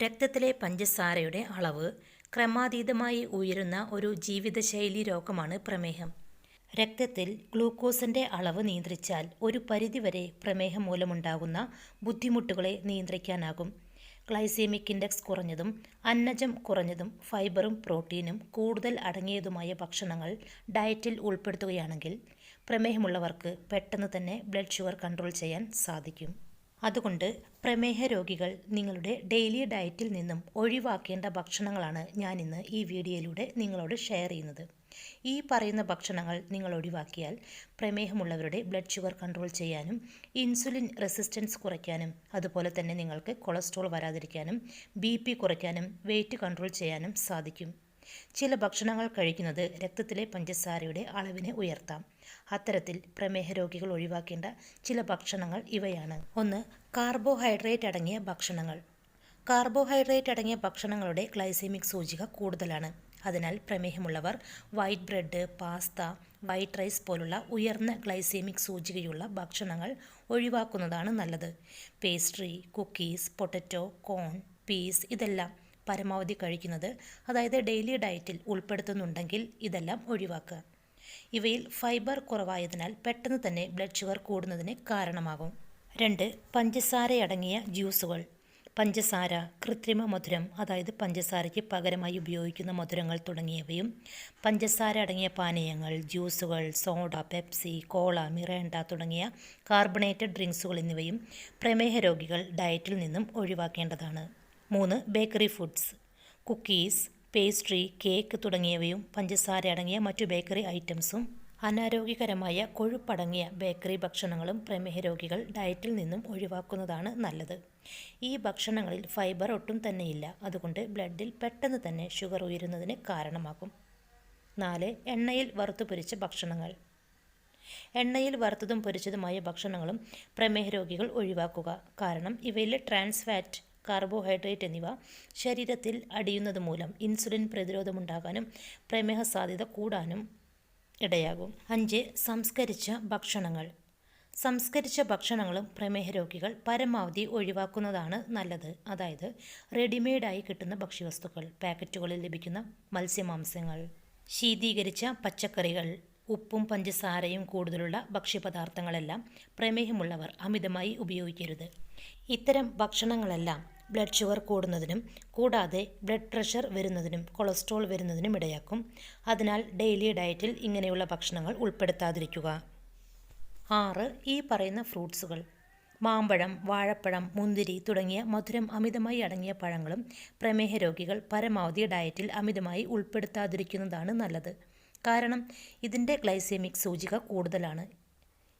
രക്തത്തിലെ പഞ്ചസാരയുടെ അളവ് ക്രമാതീതമായി ഉയരുന്ന ഒരു ജീവിതശൈലി രോഗമാണ് പ്രമേഹം. രക്തത്തിൽ ഗ്ലൂക്കോസിന്റെ അളവ് നിയന്ത്രിച്ചാൽ ഒരു പരിധിവരെ പ്രമേഹം മൂലമുണ്ടാകുന്ന ബുദ്ധിമുട്ടുകളെ നിയന്ത്രിക്കാനാകും. ഗ്ലൈസീമിക് ഇൻഡെക്സ് കുറഞ്ഞതും അന്നജം കുറഞ്ഞതും ഫൈബറും പ്രോട്ടീനും കൂടുതൽ അടങ്ങിയതുമായ ഭക്ഷണങ്ങൾ ഡയറ്റിൽ ഉൾപ്പെടുത്തുകയാണെങ്കിൽ പ്രമേഹമുള്ളവർക്ക് പെട്ടെന്ന് തന്നെ ബ്ലഡ് ഷുഗർ കൺട്രോൾ ചെയ്യാൻ സാധിക്കും. അതുകൊണ്ട് പ്രമേഹ രോഗികൾ നിങ്ങളുടെ ഡെയിലി ഡയറ്റിൽ നിന്നും ഒഴിവാക്കേണ്ട ഭക്ഷണങ്ങളാണ് ഞാനിന്ന് ഈ വീഡിയോയിലൂടെ നിങ്ങളോട് ഷെയർ ചെയ്യുന്നത്. ഈ പറയുന്ന ഭക്ഷണങ്ങൾ നിങ്ങൾ ഒഴിവാക്കിയാൽ പ്രമേഹമുള്ളവരുടെ ബ്ലഡ് ഷുഗർ കൺട്രോൾ ചെയ്യാനും ഇൻസുലിൻ റെസിസ്റ്റൻസ് കുറയ്ക്കാനും അതുപോലെ തന്നെ നിങ്ങൾക്ക് കൊളസ്ട്രോൾ വരാതിരിക്കാനും BP കുറയ്ക്കാനും വെയിറ്റ് കൺട്രോൾ ചെയ്യാനും സാധിക്കും. ചില ഭക്ഷണങ്ങൾ കഴിക്കുന്നത് രക്തത്തിലെ പഞ്ചസാരയുടെ അളവിനെ ഉയർത്താം. അത്തരത്തിൽ പ്രമേഹ രോഗികൾ ഒഴിവാക്കേണ്ട ചില ഭക്ഷണങ്ങൾ ഇവയാണ്. 1. കാർബോഹൈഡ്രേറ്റ് അടങ്ങിയ ഭക്ഷണങ്ങൾ. കാർബോഹൈഡ്രേറ്റ് അടങ്ങിയ ഭക്ഷണങ്ങളുടെ ഗ്ലൈസീമിക് സൂചിക കൂടുതലാണ്. അതിനാൽ പ്രമേഹമുള്ളവർ white bread, pasta, white rice പോലുള്ള ഉയർന്ന ഗ്ലൈസീമിക് സൂചികയുള്ള ഭക്ഷണങ്ങൾ ഒഴിവാക്കുന്നതാണ് നല്ലത്. Pastry, cookies, potato, corn, peas ഇതെല്ലാം പരമാവധി കഴിക്കുന്നത്, അതായത് ഡെയിലി ഡയറ്റിൽ ഉൾപ്പെടുത്തുന്നുണ്ടെങ്കിൽ ഇതെല്ലാം ഒഴിവാക്കുക. ഇവയിൽ ഫൈബർ കുറവായതിനാൽ പെട്ടെന്ന് തന്നെ ബ്ലഡ് ഷുഗർ കൂടുന്നതിന് കാരണമാകും. 2. പഞ്ചസാരയടങ്ങിയ ജ്യൂസുകൾ. പഞ്ചസാര, കൃത്രിമ മധുരം, അതായത് പഞ്ചസാരയ്ക്ക് പകരമായി ഉപയോഗിക്കുന്ന മധുരങ്ങൾ തുടങ്ങിയവയും പഞ്ചസാര അടങ്ങിയ പാനീയങ്ങൾ, ജ്യൂസുകൾ, സോഡ, പെപ്സി, കോള, മിറേണ്ട തുടങ്ങിയ കാർബണേറ്റഡ് ഡ്രിങ്ക്സുകൾ എന്നിവയും പ്രമേഹ രോഗികൾ ഡയറ്റിൽ നിന്നും ഒഴിവാക്കേണ്ടതാണ്. 3. Bakery foods. Cookies, pastry, cake തുടങ്ങിയവയും പഞ്ചസാര അടങ്ങിയ മറ്റു ബേക്കറി ഐറ്റംസും അനാരോഗ്യകരമായ കൊഴുപ്പടങ്ങിയ ബേക്കറി ഭക്ഷണങ്ങളും പ്രമേഹ രോഗികൾ ഡയറ്റിൽ നിന്നും ഒഴിവാക്കുന്നതാണ് നല്ലത്. ഈ ഭക്ഷണങ്ങളിൽ ഫൈബർ ഒട്ടും തന്നെയില്ല. അതുകൊണ്ട് ബ്ലഡിൽ പെട്ടെന്ന് തന്നെ ഷുഗർ ഉയരുന്നതിന് കാരണമാകും. 4. എണ്ണയിൽ വറുത്തു പൊരിച്ച ഭക്ഷണങ്ങൾ. എണ്ണയിൽ വറുത്തതും പൊരിച്ചതുമായ ഭക്ഷണങ്ങളും പ്രമേഹ രോഗികൾ ഒഴിവാക്കുക. കാരണം ഇവയിലെ ട്രാൻസ് ഫാറ്റ്, കാർബോഹൈഡ്രേറ്റ് എന്നിവ ശരീരത്തിൽ അടിയുന്നത് മൂലം ഇൻസുലിൻ പ്രതിരോധമുണ്ടാകാനും പ്രമേഹ സാധ്യത കൂടാനും ഇടയാകും. 5. സംസ്കരിച്ച ഭക്ഷണങ്ങൾ. സംസ്കരിച്ച ഭക്ഷണങ്ങളും പ്രമേഹ രോഗികൾ പരമാവധി ഒഴിവാക്കുന്നതാണ് നല്ലത്. അതായത് റെഡിമെയ്ഡായി കിട്ടുന്ന ഭക്ഷ്യവസ്തുക്കൾ, പാക്കറ്റുകളിൽ ലഭിക്കുന്ന മത്സ്യമാംസങ്ങൾ, ശീതീകരിച്ച പച്ചക്കറികൾ, ഉപ്പും പഞ്ചസാരയും കൂടുതലുള്ള ഭക്ഷ്യപദാർത്ഥങ്ങളെല്ലാം പ്രമേഹമുള്ളവർ അമിതമായി ഉപയോഗിക്കരുത്. ഇത്തരം ഭക്ഷണങ്ങളെല്ലാം ബ്ലഡ് ഷുഗർ കൂടുന്നതിനും കൂടാതെ ബ്ലഡ് പ്രഷർ വരുന്നതിനും കൊളസ്ട്രോൾ വരുന്നതിനും ഇടയാക്കും. അതിനാൽ ഡെയിലി ഡയറ്റിൽ ഇങ്ങനെയുള്ള ഭക്ഷണങ്ങൾ ഉൾപ്പെടുത്താതിരിക്കുക. 6. ഈ പറയുന്ന ഫ്രൂട്ട്സുകൾ. മാമ്പഴം, വാഴപ്പഴം, മുന്തിരി തുടങ്ങിയ മധുരം അമിതമായി അടങ്ങിയ പഴങ്ങളും പ്രമേഹ രോഗികൾ പരമാവധി ഡയറ്റിൽ അമിതമായി ഉൾപ്പെടുത്താതിരിക്കുന്നതാണ് നല്ലത്. കാരണം ഇതിൻ്റെ ഗ്ലൈസീമിക് സൂചിക കൂടുതലാണ്.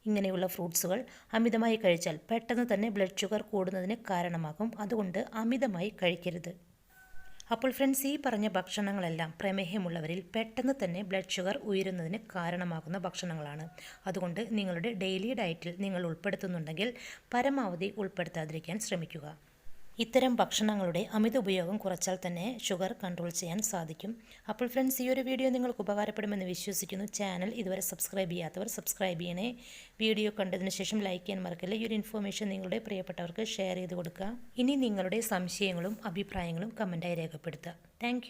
ഇങ്ങനെയുള്ള ഫ്രൂട്ട്സുകൾ അമിതമായി കഴിച്ചാൽ പെട്ടെന്ന് തന്നെ ബ്ലഡ് ഷുഗർ കൂടുന്നതിന് കാരണമാകും. അതുകൊണ്ട് അമിതമായി കഴിക്കരുത്. അപ്പോൾ ഫ്രണ്ട്സ്, ഈ പറഞ്ഞ ഭക്ഷണങ്ങളെല്ലാം പ്രമേഹമുള്ളവരിൽ പെട്ടെന്ന് തന്നെ ബ്ലഡ് ഷുഗർ ഉയരുന്നതിന് കാരണമാകുന്ന ഭക്ഷണങ്ങളാണ്. അതുകൊണ്ട് നിങ്ങളുടെ ഡെയിലി ഡയറ്റിൽ നിങ്ങൾ ഉൾപ്പെടുത്തുന്നുണ്ടെങ്കിൽ പരമാവധി ഉൾപ്പെടുത്താതിരിക്കാൻ ശ്രമിക്കുക. ഇത്തരം ഭക്ഷണങ്ങളുടെ അമിത ഉപയോഗം കുറച്ചാൽ തന്നെ ഷുഗർ കൺട്രോൾ ചെയ്യാൻ സാധിക്കും. അപ്പോൾ ഫ്രണ്ട്സ്, ഈ ഒരു വീഡിയോ നിങ്ങൾക്ക് ഉപകാരപ്പെടുമെന്ന് വിശ്വസിക്കുന്നു. ചാനൽ ഇതുവരെ സബ്സ്ക്രൈബ് ചെയ്യാത്തവർ സബ്സ്ക്രൈബ് ചെയ്യണേ. വീഡിയോ കണ്ടതിന് ശേഷം ലൈക്ക് ചെയ്യാൻ മറക്കല്ലേ. ഈ ഒരു ഇൻഫോർമേഷൻ നിങ്ങളുടെ പ്രിയപ്പെട്ടവർക്ക് ഷെയർ ചെയ്ത് കൊടുക്കുക. ഇനി നിങ്ങളുടെ സംശയങ്ങളും അഭിപ്രായങ്ങളും കമൻറ്റായി രേഖപ്പെടുത്തുക. താങ്ക്